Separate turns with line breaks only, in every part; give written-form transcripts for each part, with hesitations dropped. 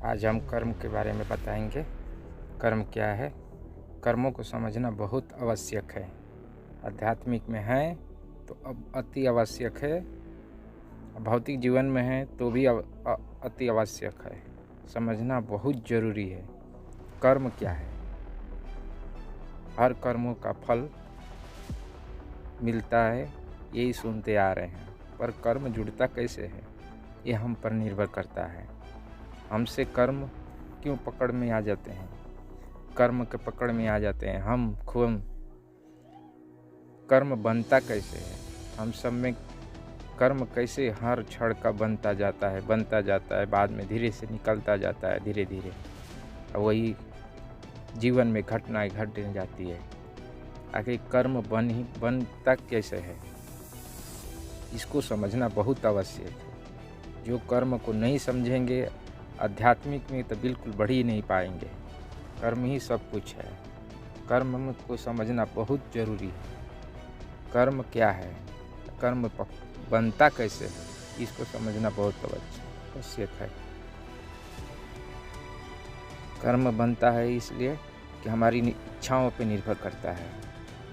आज हम कर्म के बारे में बताएंगे। कर्म क्या है? कर्मों को समझना बहुत आवश्यक है। आध्यात्मिक में है तो अब अति आवश्यक है, भौतिक जीवन में है तो भी अति आवश्यक है। समझना बहुत ज़रूरी है। कर्म क्या है? हर कर्मों का फल मिलता है, यही सुनते आ रहे हैं, पर कर्म जुड़ता कैसे है ये हम पर निर्भर करता है। हमसे कर्म क्यों पकड़ में आ जाते हैं? कर्म के पकड़ में आ जाते हैं हम खुद। कर्म बनता कैसे है? हम सब में कर्म कैसे हर क्षण का बनता जाता है, बाद में धीरे से निकलता जाता है, धीरे धीरे वही जीवन में घटनाएं घटने जाती है। आखिर कर्म बनता कैसे है, इसको समझना बहुत आवश्यक है। जो कर्म को नहीं समझेंगे आध्यात्मिक में तो बिल्कुल बढ़ ही नहीं पाएंगे। कर्म ही सब कुछ है। कर्म को समझना बहुत ज़रूरी है। कर्म क्या है, कर्म बनता कैसे है, इसको समझना बहुत आवश्यक है। कर्म बनता है इसलिए कि हमारी इच्छाओं पर निर्भर करता है,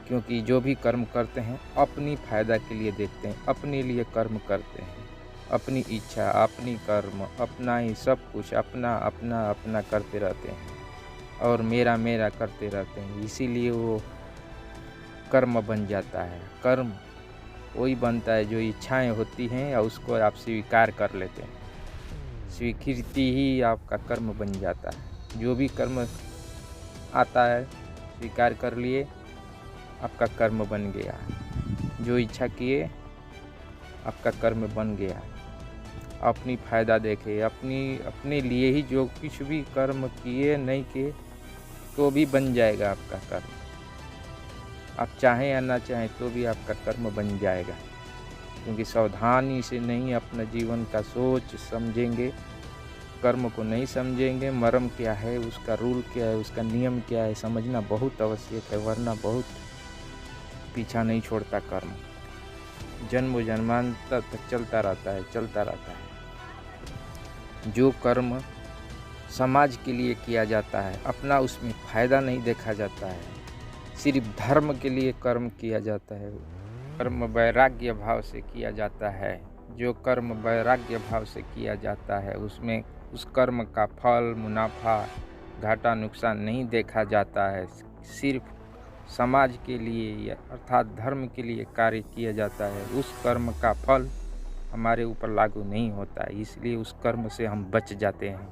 क्योंकि जो भी कर्म करते हैं अपनी फ़ायदा के लिए देखते हैं, अपने लिए कर्म करते हैं। अपनी इच्छा, अपनी कर्म, अपना ही सब कुछ अपना अपना अपना करते रहते हैं और मेरा मेरा करते रहते हैं। इसीलिए वो कर्म बन जाता है। कर्म वही बनता है जो इच्छाएं होती हैं और उसको आप स्वीकार कर लेते हैं। स्वीकृति ही आपका कर्म बन जाता है। जो भी कर्म आता है स्वीकार कर लिए, आपका कर्म बन गया। जो इच्छा किए आपका कर्म बन गया। अपनी फ़ायदा देखे, अपने लिए ही जो कुछ भी कर्म किए नहीं किए तो भी बन जाएगा आपका कर्म। आप चाहें या ना चाहें तो भी आपका कर्म बन जाएगा, क्योंकि सावधानी से नहीं अपना जीवन का सोच समझेंगे, कर्म को नहीं समझेंगे। मर्म क्या है, उसका रूल क्या है, उसका नियम क्या है, समझना बहुत आवश्यक है, वरना बहुत पीछा नहीं छोड़ता कर्म। जन्म जन्मांतर तक चलता रहता है। जो कर्म समाज के लिए किया जाता है, अपना उसमें फ़ायदा नहीं देखा जाता है, सिर्फ धर्म के लिए कर्म किया जाता है। कर्म वैराग्य भाव से किया जाता है। जो कर्म वैराग्य भाव से किया जाता है उसमें उस कर्म का फल, मुनाफा, घाटा, नुकसान नहीं देखा जाता है। सिर्फ समाज के लिए अर्थात धर्म के लिए कार्य किया जाता है। उस कर्म का फल हमारे ऊपर लागू नहीं होता है, इसलिए उस कर्म से हम बच जाते हैं।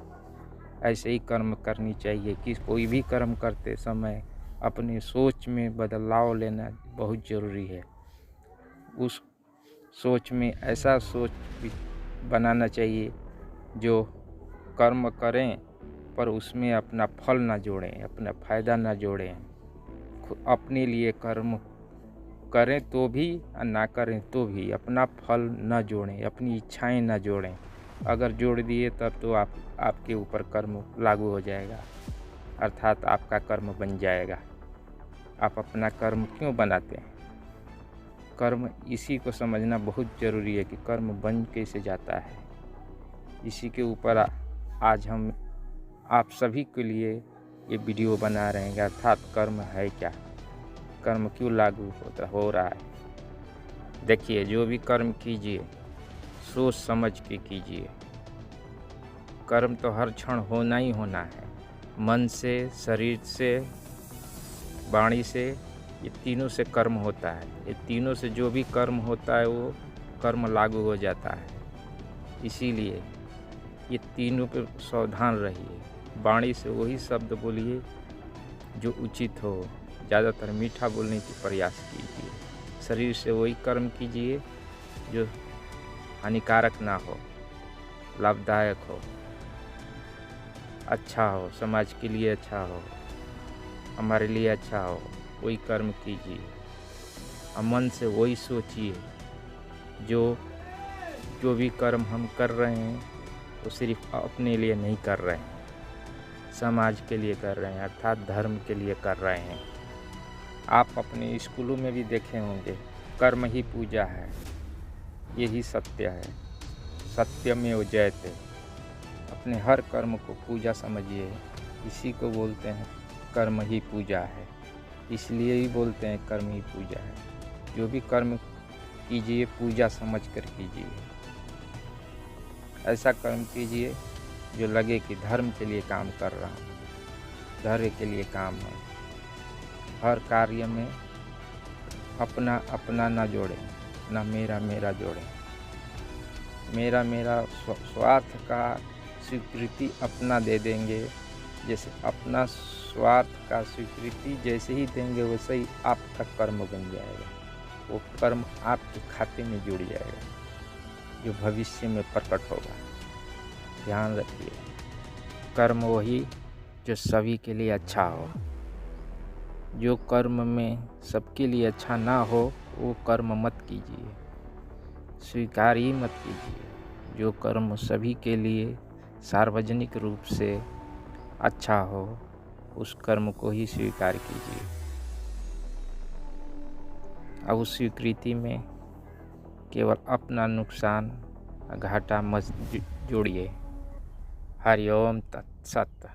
ऐसे ही कर्म करनी चाहिए कि कोई भी कर्म करते समय अपनी सोच में बदलाव लेना बहुत ज़रूरी है। उस सोच में ऐसा सोच बनाना चाहिए जो कर्म करें पर उसमें अपना फल ना जोड़ें, अपना फ़ायदा ना जोड़ें। अपने लिए कर्म करें तो भी और ना करें तो भी अपना फल न जोड़ें, अपनी इच्छाएं न जोड़ें। अगर जोड़ दिए तब तो आपके ऊपर कर्म लागू हो जाएगा, अर्थात आपका कर्म बन जाएगा। आप अपना कर्म क्यों बनाते हैं? कर्म इसी को समझना बहुत ज़रूरी है कि कर्म बन कैसे जाता है। इसी के ऊपर आज हम आप सभी के लिए ये वीडियो बना रहे हैं, अर्थात कर्म है क्या, कर्म क्यों लागू हो रहा है। देखिए, जो भी कर्म कीजिए सोच समझ के कीजिए। कर्म तो हर क्षण होना ही होना है, मन से, शरीर से, वाणी से, ये तीनों से कर्म होता है। ये तीनों से जो भी कर्म होता है वो कर्म लागू हो जाता है। इसीलिए ये तीनों पे सावधान रहिए। वाणी से वही शब्द बोलिए जो उचित हो, ज़्यादातर मीठा बोलने की प्रयास कीजिए। शरीर से वही कर्म कीजिए जो हानिकारक ना हो, लाभदायक हो, अच्छा हो, समाज के लिए अच्छा हो, हमारे लिए अच्छा हो, वही कर्म कीजिए। और मन से वही सोचिए जो भी कर्म हम कर रहे हैं वो सिर्फ अपने लिए नहीं कर रहे हैं, समाज के लिए कर रहे हैं, अर्थात धर्म के लिए कर रहे हैं। आप अपने स्कूलों में भी देखे होंगे, कर्म ही पूजा है, यही सत्य है। सत्यमेव जयते। अपने हर कर्म को पूजा समझिए। इसी को बोलते हैं कर्म ही पूजा है। इसलिए ही बोलते हैं कर्म ही पूजा है। जो भी कर्म कीजिए पूजा समझ कर कीजिए। ऐसा कर्म कीजिए जो लगे कि धर्म के लिए काम कर रहा हूँ, धर्म के लिए काम है। हर कार्य में अपना अपना ना जोड़ें, ना मेरा मेरा जोड़ें। मेरा स्वार्थ का स्वीकृति अपना दे देंगे। जैसे अपना स्वार्थ का स्वीकृति जैसे ही देंगे वैसे ही आपका कर्म बन जाएगा। वो कर्म आपके खाते में जुड़ जाएगा, जो भविष्य में प्रकट होगा। ध्यान रखिए, कर्म वही जो सभी के लिए अच्छा हो। जो कर्म में सबके लिए अच्छा ना हो वो कर्म मत कीजिए, स्वीकार ही मत कीजिए। जो कर्म सभी के लिए सार्वजनिक रूप से अच्छा हो उस कर्म को ही स्वीकार कीजिए। अब उस स्वीकृति में केवल अपना नुकसान घाटा मत जोड़िए। हरि ओम तत्सत।